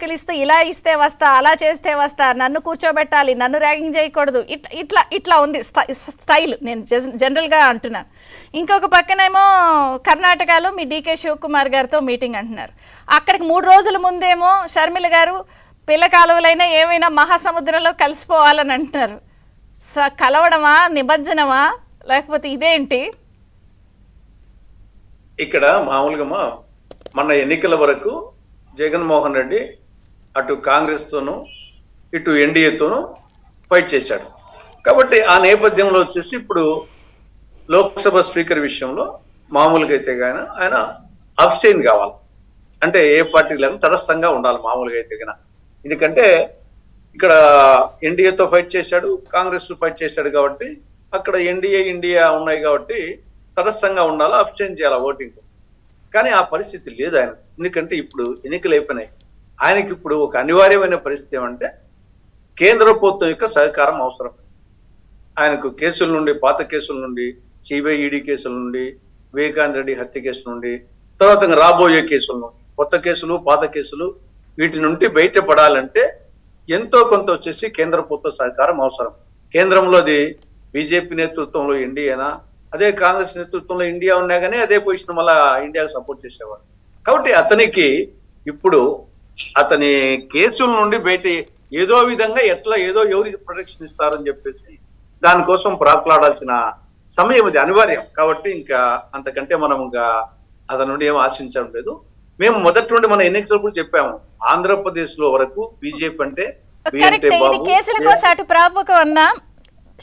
సాకులు ఇస్తూ ఇలా ఇస్తే వస్తా, అలా చేస్తే వస్తా, నన్ను కూర్చోబెట్టాలి, నన్ను ర్యాగింగ్ చేయకూడదు, ఇట్లా ఉంది స్టైల్. నేను జనరల్గా అంటున్నాను. ఇంకొక పక్కనేమో కర్ణాటకలో మీ డీకే శివకుమార్ గారితో మీటింగ్ అంటున్నారు. అక్కడికి 3 రోజుల ముందేమో షర్మిల గారు పిల్ల కాలువలైనా ఏమైనా మహాసముద్రంలో కలిసిపోవాలని అంటున్నారు. కలవడమా, నిమజ్జనమా, లేకపోతే ఇదేంటి? ఇక్కడ మామూలుగా మన ఎన్నికల వరకు జగన్మోహన్ రెడ్డి అటు కాంగ్రెస్ తోనూ ఇటు ఎన్డీఏతోనూ ఫైట్ చేశాడు. కాబట్టి ఆ నేపథ్యంలో వచ్చేసి ఇప్పుడు లోక్సభ స్పీకర్ విషయంలో మామూలుగా అయితే కానీ ఆయన అబ్స్టైన్ కావాలి. అంటే ఏ పార్టీలను తటస్థంగా ఉండాలి మామూలుగా అయితే కనుక. ఎందుకంటే ఇక్కడ ఎన్డీఏతో ఫైట్ చేశాడు, కాంగ్రెస్ ఫైట్ చేశాడు. కాబట్టి అక్కడ ఇండియా ఉన్నాయి కాబట్టి తటస్థంగా ఉండాలా, అబ్స్టైన్ చేయాలా ఓటింగ్. కానీ ఆ పరిస్థితి లేదు ఆయన. ఎందుకంటే ఇప్పుడు ఎన్నికలు అయిపోయినాయి. ఆయనకి ఇప్పుడు ఒక అనివార్యమైన పరిస్థితి ఏమంటే కేంద్ర ప్రభుత్వం యొక్క సహకారం అవసరం. ఆయనకు కేసుల నుండి, పాత కేసుల నుండి, సిబిఐ ఈడీ కేసుల నుండి, వివేకానంద రెడ్డి హత్య కేసు నుండి, తర్వాత రాబోయే కేసుల నుండి, కొత్త కేసులు, పాత కేసులు, వీటి నుండి బయటపడాలంటే ఎంతో కొంత వచ్చేసి కేంద్ర ప్రభుత్వ సహకారం అవసరం. కేంద్రంలోది బీజేపీ నేతృత్వంలో ఎన్డీఏనా, అదే కాంగ్రెస్ నేతృత్వంలో ఇండియా ఉన్నా కానీ అదే పొజిషన్ మళ్ళా ఇండియాకు సపోర్ట్ చేసేవాడు. కాబట్టి అతనికి ఇప్పుడు అతని కేసుల నుండి బయట ఏదో విధంగా ఎవరికి ప్రొటెక్షన్ ఇస్తారని చెప్పేసి దానికోసం ప్రాకులాడాల్సిన సమయం ఇది అనివార్యం. కాబట్టి ఇంకా అంతకంటే మనం ఇంకా అతని నుండి ఏం ఆశించడం లేదు. మేము మొదటి నుండి మన ఎన్నికలప్పుడు చెప్పాము, ఆంధ్రప్రదేశ్ లో వరకు బీజేపీ అంటే కేసుల కోసం అటు ప్రాపకం అన్నా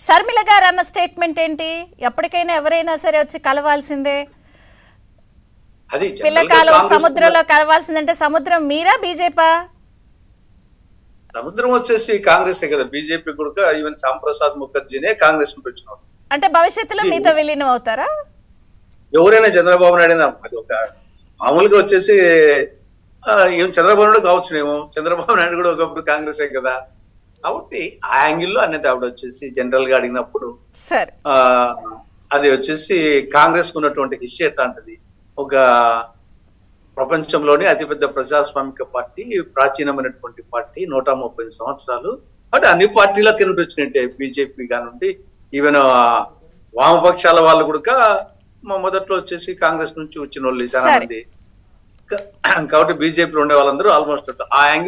షర్మిల గారు అన్న స్టేట్మెంట్ ఏంటి? ఎప్పటికైనా ఎవరైనా సరే వచ్చి కలవాల్సిందే, పిల్లకాలం సముద్రంలో కలవాల్సిందంటే సముద్రం మీరా బీజేపీ? సముద్రం వచ్చేసి కాంగ్రెస్ కదా, బీజేపీ కూడా ఈవెన్ శ్యాంప్రసాద్ ముఖర్జీనే కాంగ్రెస్ నుంచి వచ్చినాడు. అంటే భవిష్యత్తులో మీతో విలీనం అవుతారా? ఎవరైనా చంద్రబాబు నాయుడు అది ఒక మామూలుగా వచ్చేసి చంద్రబాబు నాయుడు కావచ్చునేమో. చంద్రబాబు నాయుడు కూడా ఒకప్పుడు కాంగ్రెసే కదా. కాబట్టి ఆ యాంగిల్లో అనేది ఆవిడ వచ్చేసి జనరల్ గా అడిగినప్పుడు అది వచ్చేసి కాంగ్రెస్ ఉన్నటువంటి హిస్టరీ ఎట్లాంటిది, ఒక ప్రపంచంలోనే అతిపెద్ద ప్రజాస్వామిక పార్టీ, ప్రాచీనమైనటువంటి పార్టీ, 130 సంవత్సరాలు. అంటే అన్ని పార్టీలకు నుండి వచ్చినట్టే, బీజేపీ కానుండి ఈవెన్ వామపక్షాల వాళ్ళు కూడా మొదట్లో వచ్చేసి కాంగ్రెస్ నుంచి వచ్చిన వాళ్ళు చాలా మంది. కాబట్టి బీజేపీలో ఉండే వాళ్ళందరూ ఆల్మోస్ట్ ఆ యాంగిల్